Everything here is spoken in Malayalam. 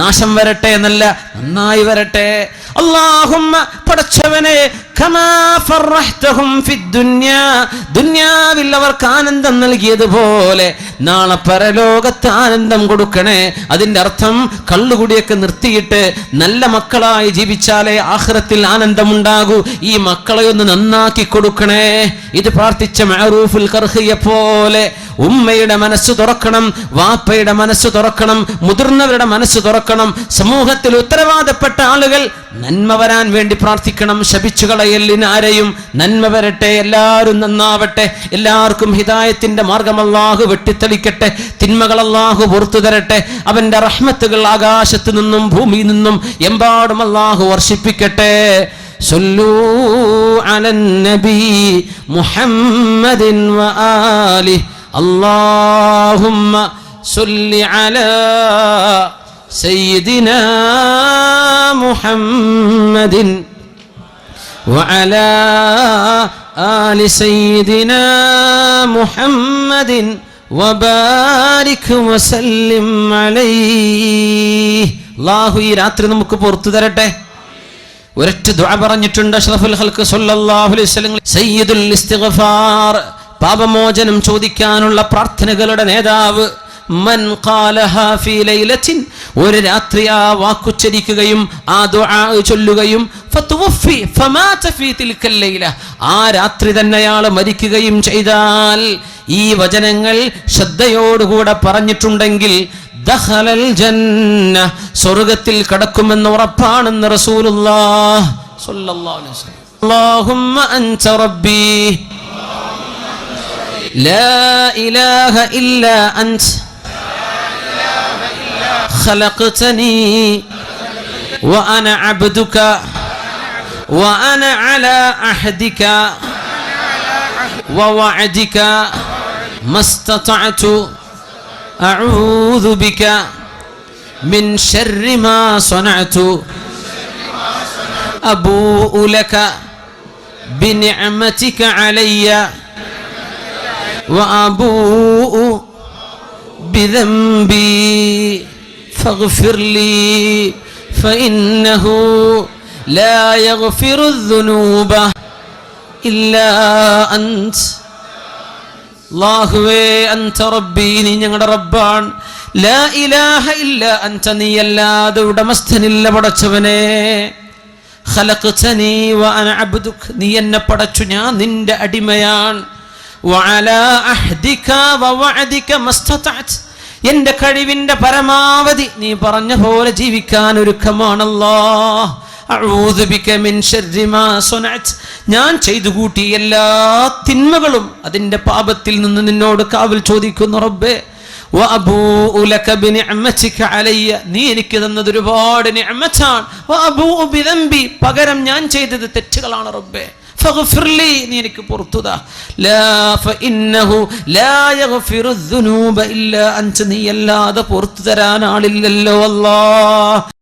നാശം വരട്ടെ എന്നല്ല, നന്നായി വരട്ടെ. അല്ലാഹുമ്മ പടച്ചവനെ കമാ ഫറഹ്തഹും ഫിദ്ദുനിയാ, ദുനിയാവിൽ അവർക്ക് ആനന്ദം നൽകിയതുപോലെ നാളെ പരലോകത്ത് ആനന്ദം കൊടുക്കണേ. അതിന്റെ അർത്ഥം കള്ളുകുടിയൊക്കെ നിർത്തിയിട്ട് നല്ല മക്കളായി ജീവിച്ചാലേ ആഖിറത്തിൽ ആനന്ദമുണ്ടാകൂ. ഈ മക്കളെ ഒന്ന് നന്നാക്കി കൊടുക്കണേ. ഇത് പ്രാർത്ഥിച്ച മഅറൂഫുൽ ഖർഹിയെ പോലെ ഉമ്മയുടെ മനസ്സ് തുറക്കണം, വാപ്പയുടെ മനസ്സ് തുറക്കണം, മുതിർന്നവരുടെ മനസ്സ് തുറക്കണം. സമൂഹത്തിൽ ഉത്തരവാദപ്പെട്ട ആളുകൾ നന്മ വരാൻ വേണ്ടി പ്രാർത്ഥിക്കണം. ശപിച്ചു കളയലിന് ആരെയും. നന്മ വരട്ടെ, എല്ലാവരും നന്നാവട്ടെ, എല്ലാവർക്കും ഹിദായത്തിന്റെ മാർഗം അല്ലാഹു വെട്ടിത്തെളിക്കട്ടെ, തിന്മകൾ അല്ലാഹു പുറത്തു തരട്ടെ, അവന്റെ റഹ്മത്തുകൾ ആകാശത്ത് നിന്നും ഭൂമിയിൽ നിന്നും എമ്പാടും അല്ലാഹു വർഷിപ്പിക്കട്ടെ. സല്ലൂ അലൻ നബി മുഹമ്മദിൻ വആലിഹി اللهم صل على سيدنا محمد وعلى آل سيدنا محمد وبارك وسلم عليه. അല്ലാഹു ഈ രാത്രി നമുക്ക് പുറത്തു തരട്ടെ. ഒരൊറ്റ ദുആ പറഞ്ഞിട്ടുണ്ട് അഷ്റഫുൽ ഖൽഖ് സല്ലല്ലാഹു അലൈഹി വസല്ലം, സയ്യിദുൽ ഇസ്തിഗ്ഫാർ, പാപമോചനം ചോദിക്കാനുള്ള പ്രാർത്ഥനകളുടെ നേതാവ്. മൻ ഖാലഹാ ഫീ ലൈലത്തിൻ, ഒരു രാത്രി ആ വാക്കുച്ചരിക്കുകയും ആ ദുആ ചൊല്ലുകയും ഫതുവഫി ഫമാത ഫീ തിൽക്കൽ ലൈല, ആ രാത്രി തന്നെ അയാൾ മരിക്കുകയും ചെയ്താൽ, ഈ വചനങ്ങൾ ശ്രദ്ധയോടുകൂടെ പറഞ്ഞിട്ടുണ്ടെങ്കിൽ ദഖലൽ ജന്ന, സ്വർഗ്ഗത്തിൽ കടക്കുമെന്ന് ഉറപ്പാണെന്ന് റസൂലുള്ളാഹി സ്വല്ലല്ലാഹു അലൈഹി വസല്ലം. അല്ലാഹുമ്മ അൻത റബ്ബി لا إله إلا أنت خلقتني وأنا عبدك وأنا على عهدك ووعدك ما استطعت أعوذ بك من شر ما صنعت أبوء لك بنعمتك علي وأبوء بذنبي فاغفر لي فإنه لا يغفر الذنوب إلا أنت. അല്ലാഹുവേ അൻത റബ്ബി, നീ ഞങ്ങളുടെ റബ്ബാണ്. ലാ ഇലാഹ ഇല്ലാ അൻത, നീയല്ലാതെ ഉടമസ്ഥനില്ല പടച്ചവനെ. ഖലഖ്തനി വഅന അബ്ദുക, നീ എന്നെ പടച്ചു, ഞാൻ നിന്റെ അടിമയാണ്. വഅലാ അഹ്ദിക വവഅദിക മസ്തതഅത്, എൻ്റെ കഴിവിൻ്റെ പരമാവധി നീ പറഞ്ഞ പോലെ ജീവിക്കാൻ ഒരുക്കമാണ് അല്ലാഹ്. അഊദു ബിക മിൻ ശർരി മാ സനഅത്, ഞാൻ ചെയ്തു കൂട്ടിയ എല്ലാ തിന്മകളും അതിൻ്റെ പാപത്തിൽ നിന്ന് നിന്നോട് കാവൽ ചോദിക്കുന്നു റബ്ബേ. വഅബൂഉ ലക ബിനിഅമതിക അലയ്യ, നീ എനിക്ക് തന്നത് ഒരുപാട് നിഅമത്താണ്. വഅബൂഉ ബിദംബി, പകരം ഞാൻ ചെയ്തത് തെറ്റുകളാണ് റബ്ബേ. فاغفر لي, നീ എനിക്ക് പുറത്തുതാ. ലാ ഫഇന്നഹു ലാ യഗ്ഫിറു الذുനൂബ ഇല്ലാ അൻത, നീ അല്ലാതെ പുറത്തു തരാൻ ആളില്ലല്ലോ അല്ലാഹ്.